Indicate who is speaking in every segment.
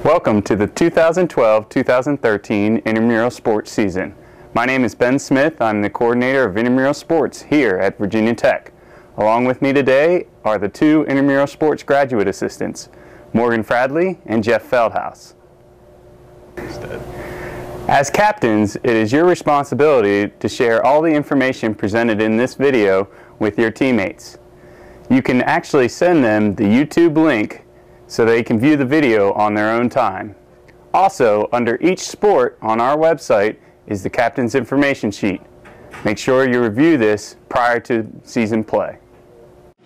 Speaker 1: Welcome to the 2012-2013 Intramural Sports season. My name is Ben Smith. I'm the coordinator of Intramural Sports here at Virginia Tech. Along with me today are the two Intramural Sports graduate assistants, Morgan Fradley and Jeff Feldhaus. As captains, it is your responsibility to share all the information presented in this video with your teammates. You can actually send them the YouTube link so they can view the video on their own time. Also, under each sport on our website is the captain's information sheet. Make sure you review this prior to season play.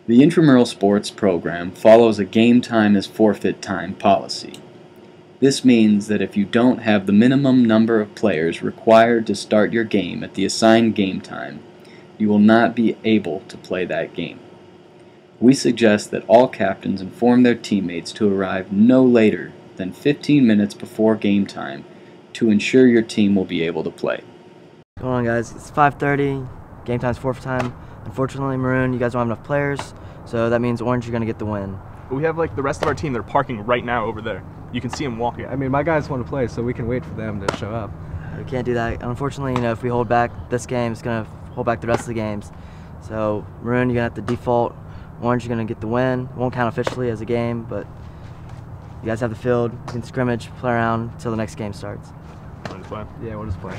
Speaker 2: The Intramural Sports program follows a game time is forfeit time policy. This means that if you don't have the minimum number of players required to start your game at the assigned game time, you will not be able to play that game. We suggest that all captains inform their teammates to arrive no later than 15 minutes before game time to ensure your team will be able to play.
Speaker 3: What's going on, guys? It's 5:30. Game time's forfeit time. Unfortunately, Maroon, you guys don't have enough players, so that means Orange, you're going to get the win.
Speaker 4: We have the rest of our team. They're parking right now over there. You can see them walking.
Speaker 5: I mean, my guys want to play, so we can wait for them to show up.
Speaker 3: We can't do that. Unfortunately, if we hold back this game, it's going to hold back the rest of the games. So, Maroon, you're going to have to default. Orange, you're going to get the win. It won't count officially as a game, but you guys have the field. You can scrimmage, play around until the next game starts.
Speaker 4: Want to play?
Speaker 5: Yeah, we'll just play.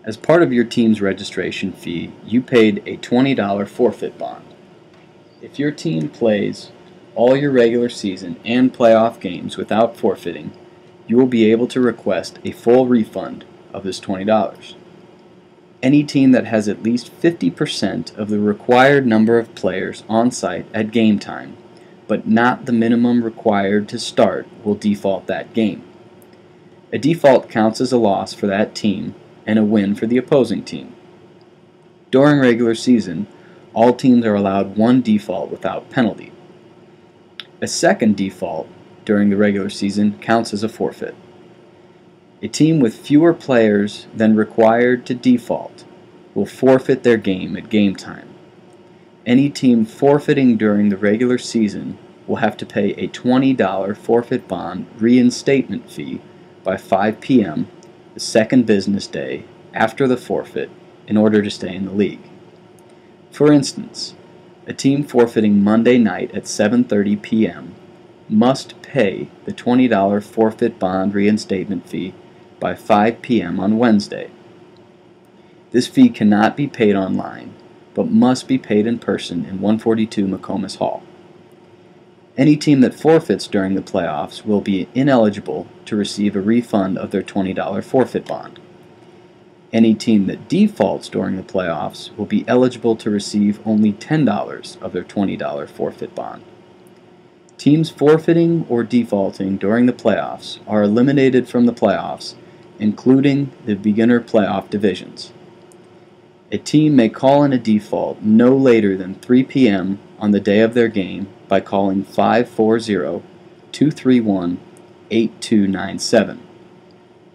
Speaker 2: As part of your team's registration fee, you paid a $20 forfeit bond. If your team plays all your regular season and playoff games without forfeiting, you will be able to request a full refund of this $20. Any team that has at least 50% of the required number of players on site at game time, but not the minimum required to start, will default that game. A default counts as a loss for that team and a win for the opposing team. During regular season, all teams are allowed one default without penalty. A second default during the regular season counts as a forfeit. A team with fewer players than required to default will forfeit their game at game time. Any team forfeiting during the regular season will have to pay a $20 forfeit bond reinstatement fee by 5 p.m. the second business day after the forfeit in order to stay in the league. For instance, a team forfeiting Monday night at 7:30 p.m. must pay the $20 forfeit bond reinstatement fee by 5 p.m. on Wednesday. This fee cannot be paid online, but must be paid in person in 142 McComas Hall. Any team that forfeits during the playoffs will be ineligible to receive a refund of their $20 forfeit bond. Any team that defaults during the playoffs will be eligible to receive only $10 of their $20 forfeit bond. Teams forfeiting or defaulting during the playoffs are eliminated from the playoffs, including the beginner playoff divisions. A team may call in a default no later than 3 p.m. on the day of their game by calling 540-231-8297.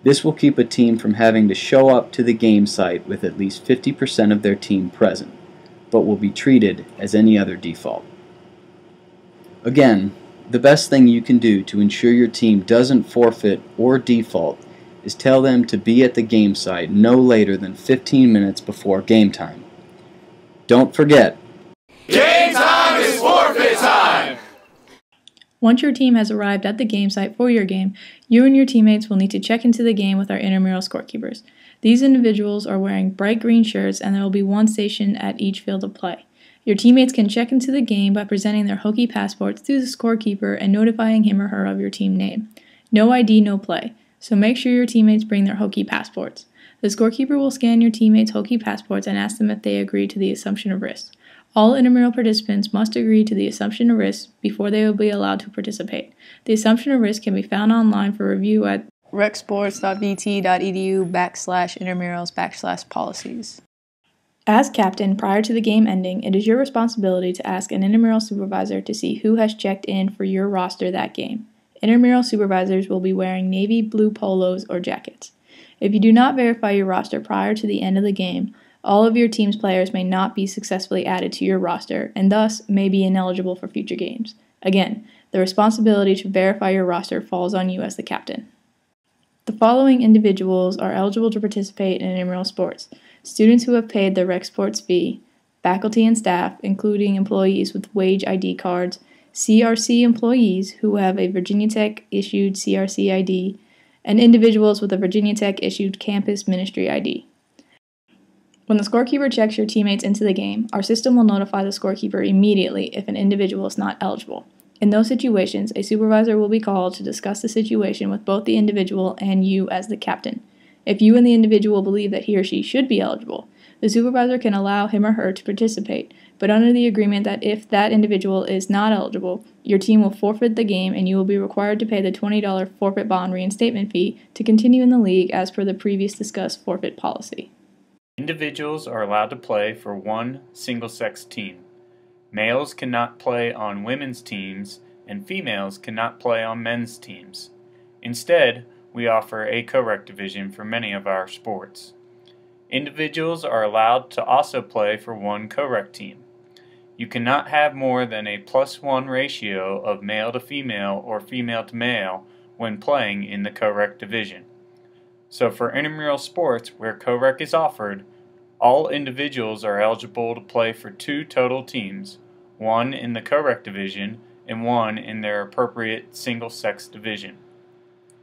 Speaker 2: This will keep a team from having to show up to the game site with at least 50% of their team present, but will be treated as any other default. Again, the best thing you can do to ensure your team doesn't forfeit or default is tell them to be at the game site no later than 15 minutes before game time. Don't forget,
Speaker 6: game time is forfeit time!
Speaker 7: Once your team has arrived at the game site for your game, you and your teammates will need to check into the game with our intramural scorekeepers. These individuals are wearing bright green shirts, and there will be one station at each field of play. Your teammates can check into the game by presenting their Hokie passports to the scorekeeper and notifying him or her of your team name. No ID, no play. So make sure your teammates bring their Hokie passports. The scorekeeper will scan your teammates' Hokie passports and ask them if they agree to the assumption of risk. All intramural participants must agree to the assumption of risk before they will be allowed to participate. The assumption of risk can be found online for review at recsports.vt.edu/intramurals/policies. As captain, prior to the game ending, it is your responsibility to ask an intramural supervisor to see who has checked in for your roster that game. Intramural supervisors will be wearing navy blue polos or jackets. If you do not verify your roster prior to the end of the game, all of your team's players may not be successfully added to your roster and thus may be ineligible for future games. Again, The responsibility to verify your roster falls on you as the captain. The following individuals are eligible to participate in intramural sports: students who have paid their rec sports fee, faculty and staff, including employees with wage ID cards, CRC employees who have a Virginia Tech issued CRC ID, and individuals with a Virginia Tech issued campus ministry ID. When the scorekeeper checks your teammates into the game, our system will notify the scorekeeper immediately if an individual is not eligible. In those situations, a supervisor will be called to discuss the situation with both the individual and you as the captain. If you and the individual believe that he or she should be eligible, the supervisor can allow him or her to participate, but under the agreement that if that individual is not eligible, your team will forfeit the game and you will be required to pay the $20 forfeit bond reinstatement fee to continue in the league as per the previous discussed forfeit policy.
Speaker 1: Individuals are allowed to play for one single-sex team. Males cannot play on women's teams, and females cannot play on men's teams. Instead, we offer a co-rec division for many of our sports. Individuals are allowed to also play for one co-rec team. You cannot have more than a +1 ratio of male to female or female to male when playing in the co-rec division. So for intramural sports where co-rec is offered, all individuals are eligible to play for 2 total teams, one in the co-rec division and one in their appropriate single-sex division.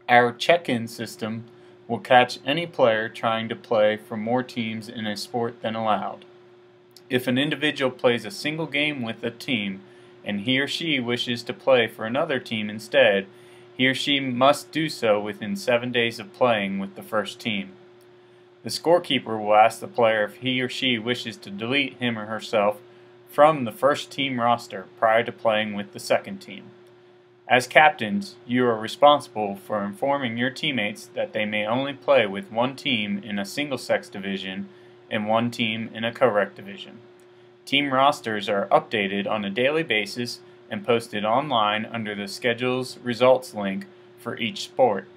Speaker 1: Our check-in system will catch any player trying to play for more teams in a sport than allowed. If an individual plays a single game with a team and he or she wishes to play for another team instead, he or she must do so within 7 days of playing with the first team. The scorekeeper will ask the player if he or she wishes to delete him or herself from the first team roster prior to playing with the second team. As captains, you are responsible for informing your teammates that they may only play with one team in a single-sex division and one team in a co-rec division. Team rosters are updated on a daily basis and posted online under the schedule's results link for each sport.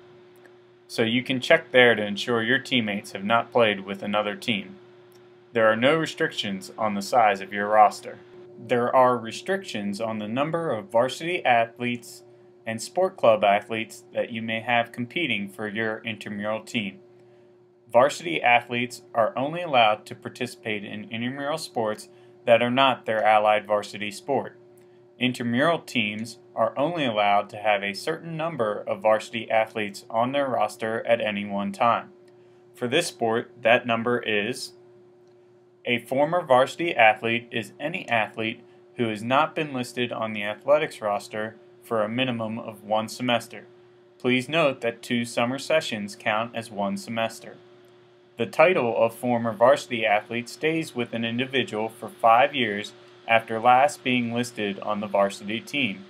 Speaker 1: So you can check there to ensure your teammates have not played with another team. There are no restrictions on the size of your roster. There are restrictions on the number of varsity athletes and sport club athletes that you may have competing for your intramural team. Varsity athletes are only allowed to participate in intramural sports that are not their allied varsity sport. Intramural teams are only allowed to have a certain number of varsity athletes on their roster at any one time. For this sport, that number is: a former varsity athlete is any athlete who has not been listed on the athletics roster for a minimum of 1 semester. Please note that 2 summer sessions count as 1 semester. The title of former varsity athlete stays with an individual for 5 years after last being listed on the varsity team.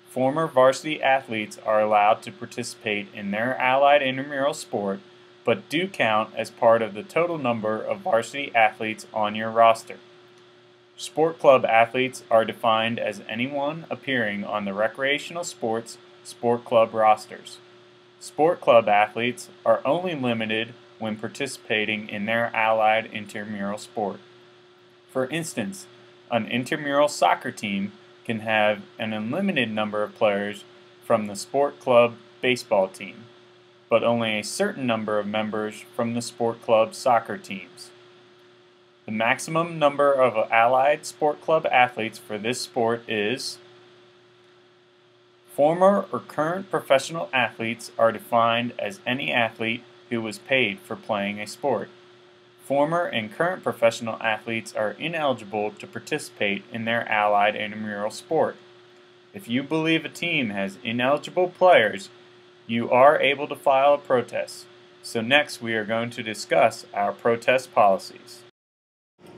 Speaker 1: Former varsity athletes are allowed to participate in their allied intramural sport, but do count as part of the total number of varsity athletes on your roster. Sport club athletes are defined as anyone appearing on the recreational sports sport club rosters. Sport club athletes are only limited when participating in their allied intramural sport. For instance, an intramural soccer team can have an unlimited number of players from the sport club baseball team, but only a certain number of members from the sport club soccer teams. The maximum number of allied sport club athletes for this sport is: former or current professional athletes are defined as any athlete who was paid for playing a sport. Former and current professional athletes are ineligible to participate in their allied intramural sport. If you believe a team has ineligible players, you are able to file a protest. So next we are going to discuss our protest policies.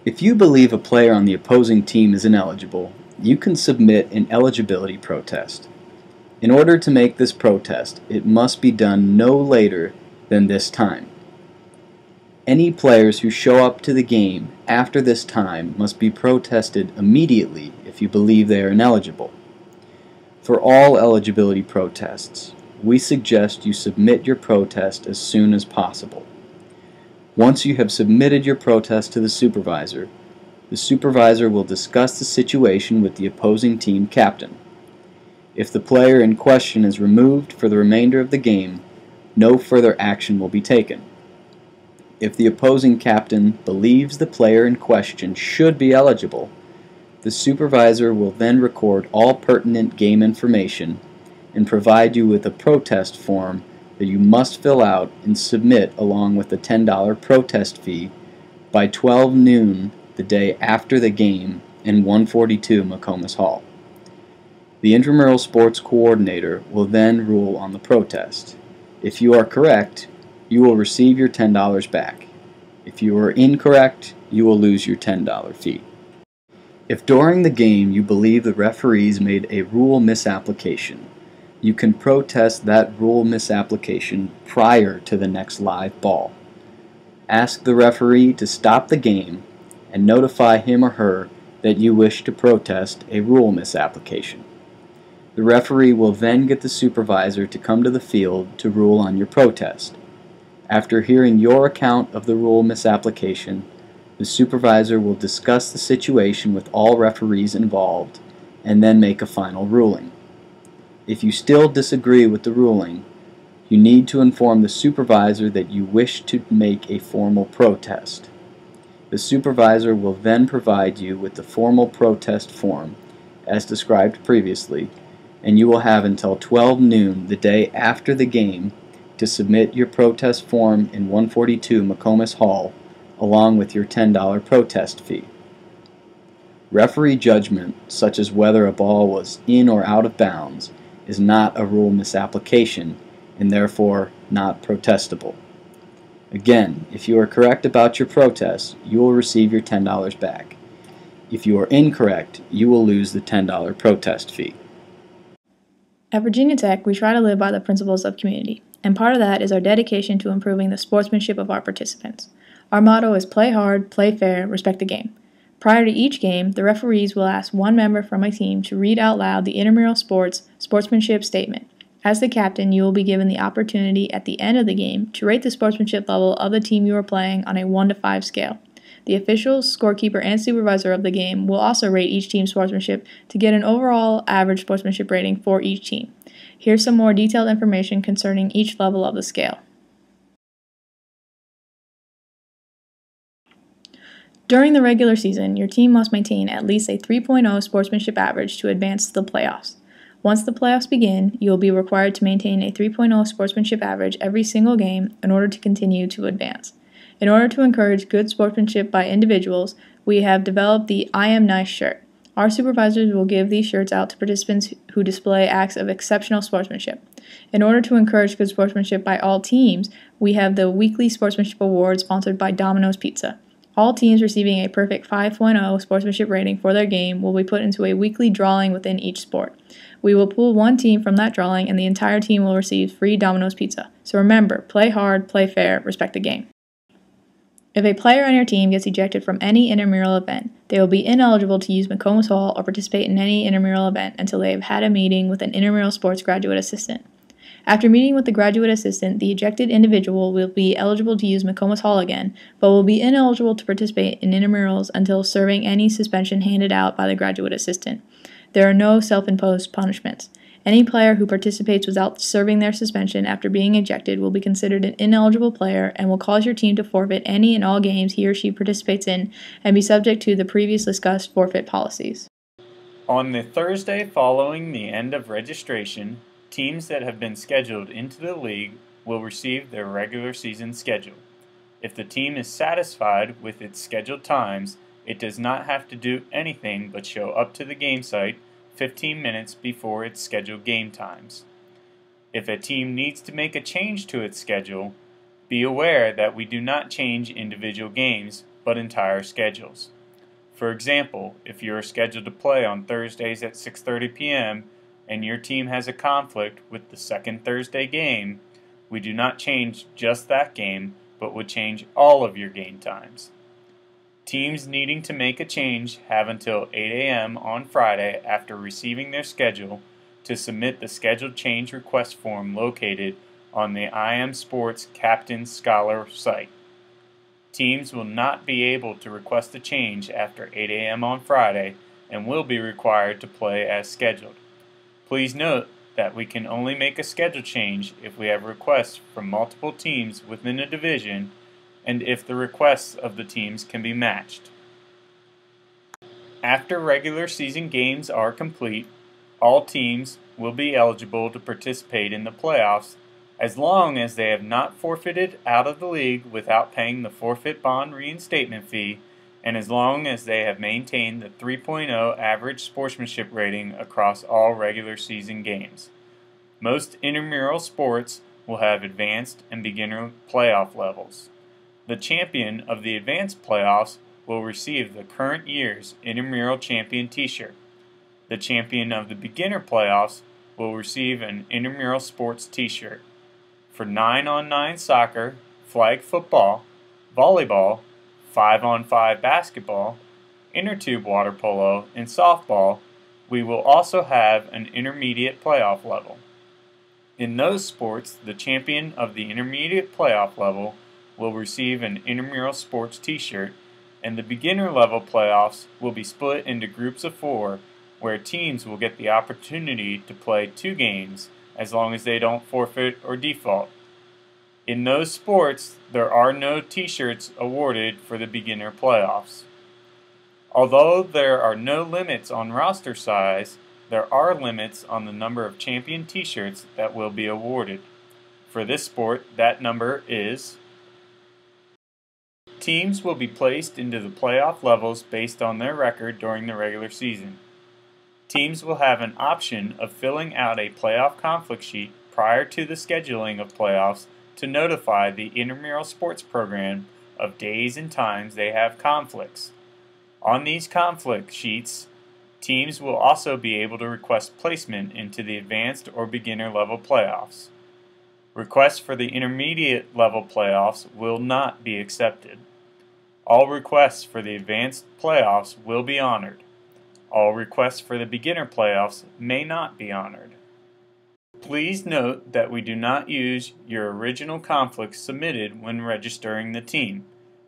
Speaker 2: If you believe a player on the opposing team is ineligible, you can submit an eligibility protest. In order to make this protest, it must be done no later than this time. Any players who show up to the game after this time must be protested immediately if you believe they are ineligible. For all eligibility protests, we suggest you submit your protest as soon as possible. Once you have submitted your protest to the supervisor will discuss the situation with the opposing team captain. If the player in question is removed for the remainder of the game, no further action will be taken. If the opposing captain believes the player in question should be eligible, the supervisor will then record all pertinent game information and provide you with a protest form that you must fill out and submit along with the $10 protest fee by 12 noon the day after the game in 142 McComas Hall. The Intramural Sports Coordinator will then rule on the protest. If you are correct, you will receive your $10 back. If you are incorrect, you will lose your $10 fee. If during the game you believe the referees made a rule misapplication, you can protest that rule misapplication prior to the next live ball. Ask the referee to stop the game and notify him or her that you wish to protest a rule misapplication. The referee will then get the supervisor to come to the field to rule on your protest. After hearing your account of the rule misapplication, the supervisor will discuss the situation with all referees involved and then make a final ruling. If you still disagree with the ruling, you need to inform the supervisor that you wish to make a formal protest. The supervisor will then provide you with the formal protest form, as described previously, and you will have until 12 noon the day after the game to submit your protest form in 142 McComas Hall along with your $10 protest fee. Referee judgment, such as whether a ball was in or out of bounds, is not a rule misapplication and therefore not protestable. Again, if you are correct about your protest, you will receive your $10 back. If you are incorrect, you will lose the $10 protest fee.
Speaker 7: At Virginia Tech, we try to live by the principles of community, and part of that is our dedication to improving the sportsmanship of our participants. Our motto is play hard, play fair, respect the game. Prior to each game, the referees will ask one member from a team to read out loud the intramural sportsmanship statement. As the captain, you will be given the opportunity at the end of the game to rate the sportsmanship level of the team you are playing on a 1 to 5 scale. The officials, scorekeeper, and supervisor of the game will also rate each team's sportsmanship to get an overall average sportsmanship rating for each team. Here's some more detailed information concerning each level of the scale. During the regular season, your team must maintain at least a 3.0 sportsmanship average to advance to the playoffs. Once the playoffs begin, you will be required to maintain a 3.0 sportsmanship average every single game in order to continue to advance. In order to encourage good sportsmanship by individuals, we have developed the I Am Nice shirt. Our supervisors will give these shirts out to participants who display acts of exceptional sportsmanship. In order to encourage good sportsmanship by all teams, we have the weekly sportsmanship award sponsored by Domino's Pizza. All teams receiving a perfect 5.0 sportsmanship rating for their game will be put into a weekly drawing within each sport. We will pull one team from that drawing and the entire team will receive free Domino's Pizza. So remember, play hard, play fair, respect the game. If a player on your team gets ejected from any intramural event, they will be ineligible to use McComas Hall or participate in any intramural event until they have had a meeting with an intramural sports graduate assistant. After meeting with the graduate assistant, the ejected individual will be eligible to use McComas Hall again, but will be ineligible to participate in intramurals until serving any suspension handed out by the graduate assistant. There are no self-imposed punishments. Any player who participates without serving their suspension after being ejected will be considered an ineligible player and will cause your team to forfeit any and all games he or she participates in and be subject to the previously discussed forfeit policies.
Speaker 1: On the Thursday following the end of registration, teams that have been scheduled into the league will receive their regular season schedule. If the team is satisfied with its scheduled times, it does not have to do anything but show up to the game site 15 minutes before its scheduled game times. If a team needs to make a change to its schedule, be aware that we do not change individual games, but entire schedules. For example, if you are scheduled to play on Thursdays at 6:30 p.m., and your team has a conflict with the second Thursday game, we do not change just that game, but would change all of your game times. Teams needing to make a change have until 8 a.m. on Friday after receiving their schedule to submit the scheduled change request form located on the IM Sports Captain Scholar site. Teams will not be able to request a change after 8 a.m. on Friday and will be required to play as scheduled. Please note that we can only make a schedule change if we have requests from multiple teams within a division and if the requests of the teams can be matched. After regular season games are complete, all teams will be eligible to participate in the playoffs as long as they have not forfeited out of the league without paying the forfeit bond reinstatement fee, and as long as they have maintained the 3.0 average sportsmanship rating across all regular season games. Most intramural sports will have advanced and beginner playoff levels. The champion of the advanced playoffs will receive the current year's intramural champion t-shirt. The champion of the beginner playoffs will receive an intramural sports t-shirt. For 9-on-9 soccer, flag football, volleyball, 5-on-5 basketball, intertube water polo, and softball, we will also have an intermediate playoff level. In those sports, the champion of the intermediate playoff level will receive an intramural sports t-shirt, and the beginner level playoffs will be split into groups of 4 where teams will get the opportunity to play 2 games as long as they don't forfeit or default. In those sports, there are no t-shirts awarded for the beginner playoffs. Although there are no limits on roster size, there are limits on the number of champion t-shirts that will be awarded. For this sport, that number is: teams will be placed into the playoff levels based on their record during the regular season. Teams will have an option of filling out a playoff conflict sheet prior to the scheduling of playoffs to notify the intramural sports program of days and times they have conflicts. On these conflict sheets, teams will also be able to request placement into the advanced or beginner level playoffs. Requests for the intermediate level playoffs will not be accepted. All requests for the advanced playoffs will be honored. All requests for the beginner playoffs may not be honored. Please note that we do not use your original conflicts submitted when registering the team.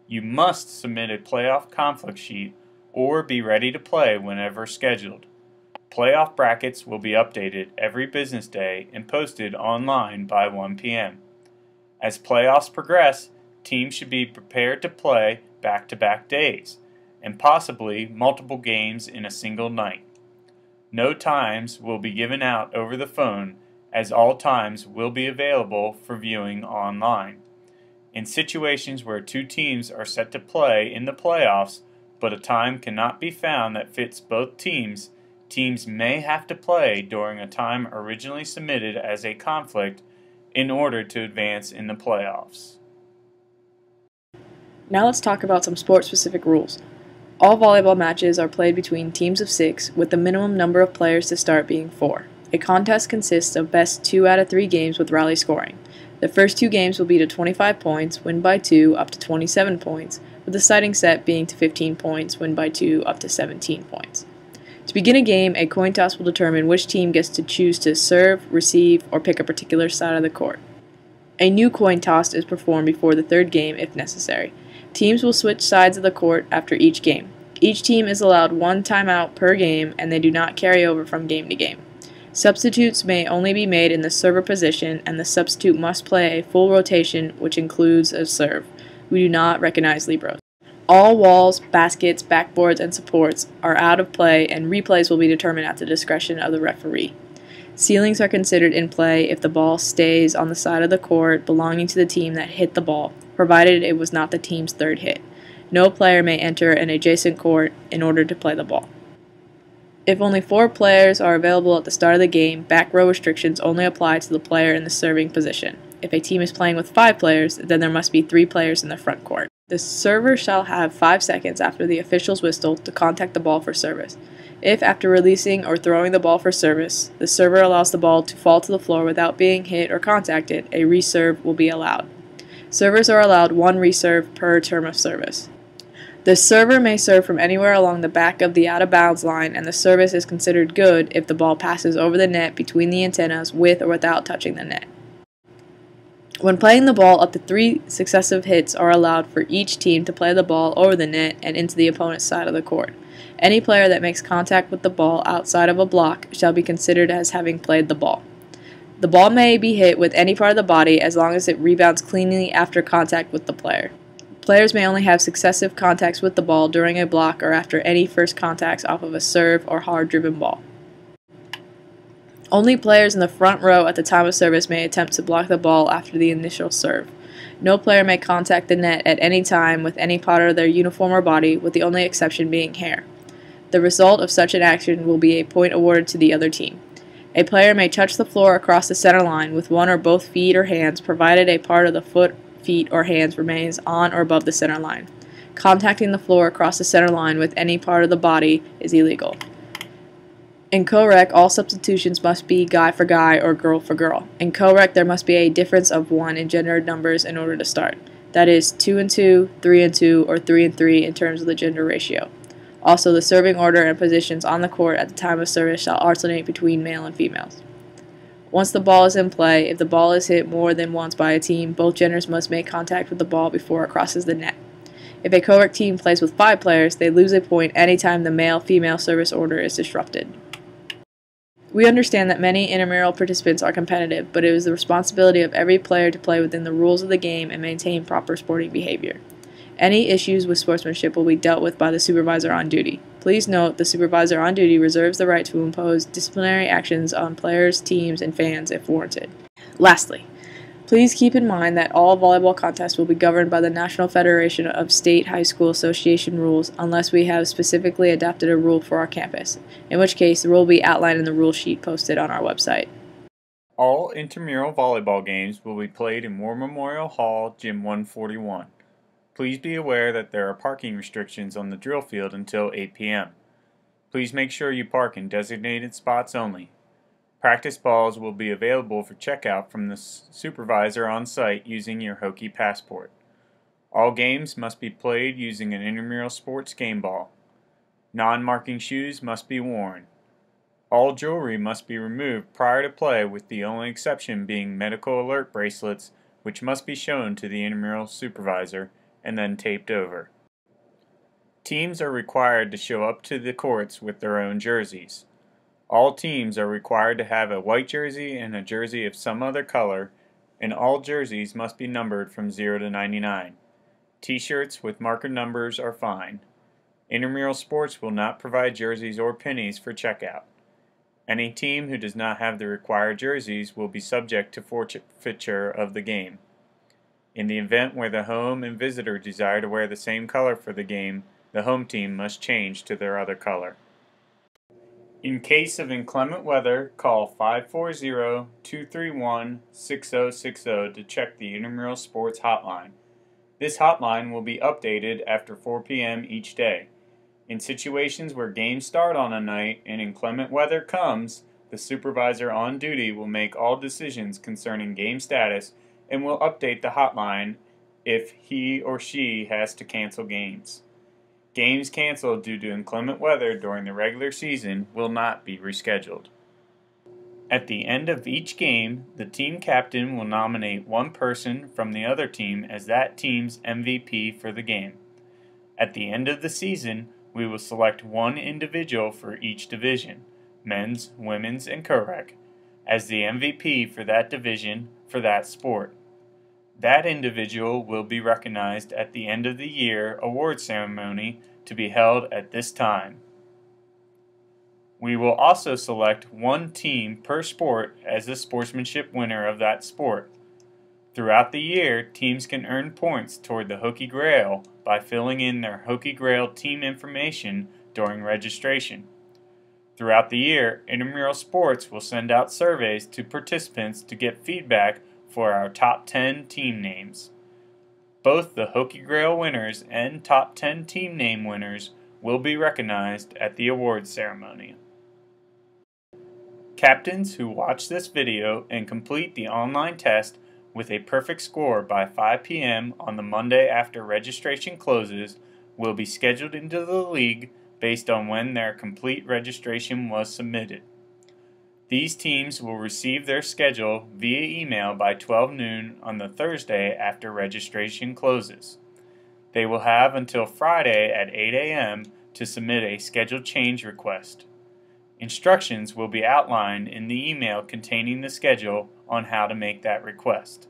Speaker 1: You must submit a playoff conflict sheet or be ready to play whenever scheduled. Playoff brackets will be updated every business day and posted online by 1 p.m. As playoffs progress, teams should be prepared to play back-to-back days, and possibly multiple games in a single night. No times will be given out over the phone, as all times will be available for viewing online. In situations where 2 teams are set to play in the playoffs, but a time cannot be found that fits both teams, teams may have to play during a time originally submitted as a conflict in order to advance in the playoffs.
Speaker 8: Now let's talk about some sport-specific rules. All volleyball matches are played between teams of 6, with the minimum number of players to start being 4. A contest consists of best 2 out of 3 games with rally scoring. The first 2 games will be to 25 points, win by 2, up to 27 points, with the sighting set being to 15 points, win by 2, up to 17 points. To begin a game, a coin toss will determine which team gets to choose to serve, receive, or pick a particular side of the court. A new coin toss is performed before the 3rd game if necessary. Teams will switch sides of the court after each game. Each team is allowed 1 timeout per game, and they do not carry over from game to game. Substitutes may only be made in the server position, and the substitute must play a full rotation, which includes a serve. We do not recognize libros. All walls, baskets, backboards, and supports are out of play, and replays will be determined at the discretion of the referee. Ceilings are considered in play if the ball stays on the side of the court belonging to the team that hit the ball, provided it was not the team's 3rd hit. No player may enter an adjacent court in order to play the ball. If only 4 players are available at the start of the game, back row restrictions only apply to the player in the serving position. If a team is playing with 5 players, then there must be 3 players in the front court. The server shall have 5 seconds after the official's whistle to contact the ball for service. If, after releasing or throwing the ball for service, the server allows the ball to fall to the floor without being hit or contacted, a reserve will be allowed. Servers are allowed 1 reserve per term of service. The server may serve from anywhere along the back of the out-of-bounds line, and the service is considered good if the ball passes over the net between the antennas with or without touching the net. When playing the ball, up to 3 successive hits are allowed for each team to play the ball over the net and into the opponent's side of the court. Any player that makes contact with the ball outside of a block shall be considered as having played the ball. The ball may be hit with any part of the body as long as it rebounds cleanly after contact with the player. Players may only have successive contacts with the ball during a block or after any first contacts off of a serve or hard-driven ball. Only players in the front row at the time of service may attempt to block the ball after the initial serve. No player may contact the net at any time with any part of their uniform or body, with the only exception being hair. The result of such an action will be a point awarded to the other team. A player may touch the floor across the center line with one or both feet or hands, provided a part of the foot, feet, or hands remains on or above the center line. Contacting the floor across the center line with any part of the body is illegal. In co-rec, all substitutions must be guy for guy or girl for girl. In co-rec, there must be a difference of 1 in gender numbers in order to start. That is 2 and 2, 3 and 2, or 3 and 3 in terms of the gender ratio. Also, the serving order and positions on the court at the time of service shall alternate between male and females. Once the ball is in play, if the ball is hit more than once by a team, both genders must make contact with the ball before it crosses the net. If a co-rec team plays with 5 players, they lose a point anytime the male-female service order is disrupted. We understand that many intramural participants are competitive, but it is the responsibility of every player to play within the rules of the game and maintain proper sporting behavior. Any issues with sportsmanship will be dealt with by the supervisor on duty. Please note, the supervisor on duty reserves the right to impose disciplinary actions on players, teams, and fans if warranted. Lastly, please keep in mind that all volleyball contests will be governed by the National Federation of State High School Association rules unless we have specifically adopted a rule for our campus, in which case the rule will be outlined in the rule sheet posted on our website.
Speaker 1: All intramural volleyball games will be played in War Memorial Hall, Gym 141. Please be aware that there are parking restrictions on the drill field until 8 p.m. Please make sure you park in designated spots only. Practice balls will be available for checkout from the supervisor on site using your Hokie passport. All games must be played using an intramural sports game ball. Non-marking shoes must be worn. All jewelry must be removed prior to play, with the only exception being medical alert bracelets, which must be shown to the intramural supervisor and then taped over. Teams are required to show up to the courts with their own jerseys. All teams are required to have a white jersey and a jersey of some other color, and all jerseys must be numbered from 0 to 99. T-shirts with marker numbers are fine. Intramural Sports will not provide jerseys or pennies for checkout. Any team who does not have the required jerseys will be subject to forfeiture of the game. In the event where the home and visitor desire to wear the same color for the game, the home team must change to their other color. In case of inclement weather, call 540-231-6060 to check the Intramural Sports hotline. This hotline will be updated after 4 p.m. each day. In situations where games start on a night and inclement weather comes, the supervisor on duty will make all decisions concerning game status and will update the hotline if he or she has to cancel games. Games canceled due to inclement weather during the regular season will not be rescheduled. At the end of each game, the team captain will nominate one person from the other team as that team's MVP for the game. At the end of the season, we will select one individual for each division, men's, women's, and co-rec, as the MVP for that division for that sport. That individual will be recognized at the end of the year award ceremony to be held at this time. We will also select one team per sport as the sportsmanship winner of that sport. Throughout the year, teams can earn points toward the Hokie Grail by filling in their Hokie Grail team information during registration. Throughout the year, Intramural Sports will send out surveys to participants to get feedback for our top 10 team names. Both the Hokie Grail winners and top 10 team name winners will be recognized at the awards ceremony. Captains who watch this video and complete the online test with a perfect score by 5 p.m. on the Monday after registration closes will be scheduled into the league based on when their complete registration was submitted. These teams will receive their schedule via email by 12 noon on the Thursday after registration closes. They will have until Friday at 8 a.m. to submit a schedule change request. Instructions will be outlined in the email containing the schedule on how to make that request.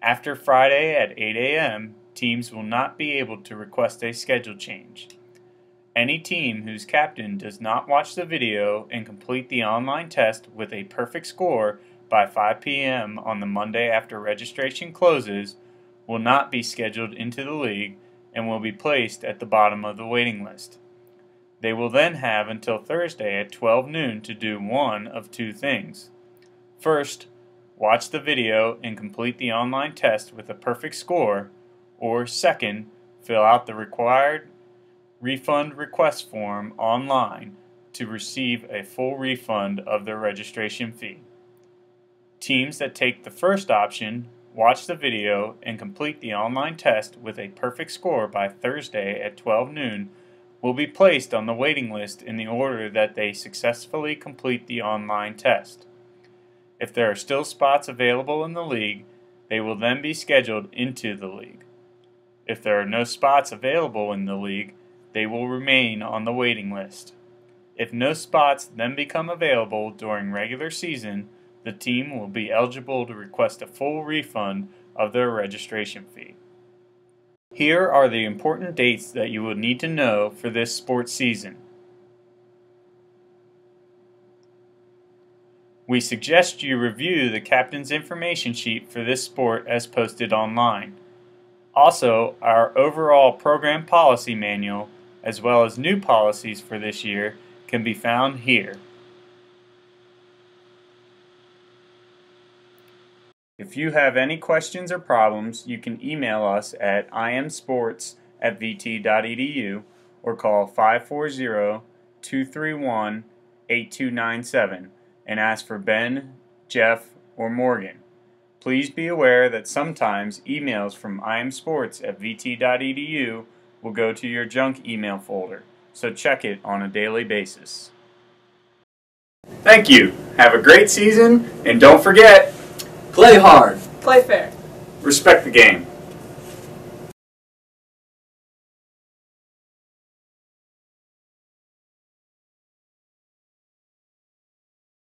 Speaker 1: After Friday at 8 a.m., teams will not be able to request a schedule change. Any team whose captain does not watch the video and complete the online test with a perfect score by 5 p.m. on the Monday after registration closes will not be scheduled into the league and will be placed at the bottom of the waiting list. They will then have until Thursday at 12 noon to do one of two things. First, watch the video and complete the online test with a perfect score, or second, fill out the required refund request form online to receive a full refund of their registration fee. Teams that take the first option, watch the video, and complete the online test with a perfect score by Thursday at 12 noon will be placed on the waiting list in the order that they successfully complete the online test. If there are still spots available in the league, they will then be scheduled into the league. If there are no spots available in the league, they will remain on the waiting list. If no spots then become available during regular season, the team will be eligible to request a full refund of their registration fee. Here are the important dates that you will need to know for this sports season. We suggest you review the captain's information sheet for this sport as posted online. Also, our overall program policy manual, as well as new policies for this year, can be found here. If you have any questions or problems, you can email us at imsports@vt.edu or call 540-231-8297 and ask for Ben, Jeff, or Morgan. Please be aware that sometimes emails from imsports@vt.edu will go to your junk email folder, so check it on a daily basis. Thank you. Have a great season, and don't forget,
Speaker 2: Play hard.
Speaker 8: Play fair.
Speaker 1: respect the game.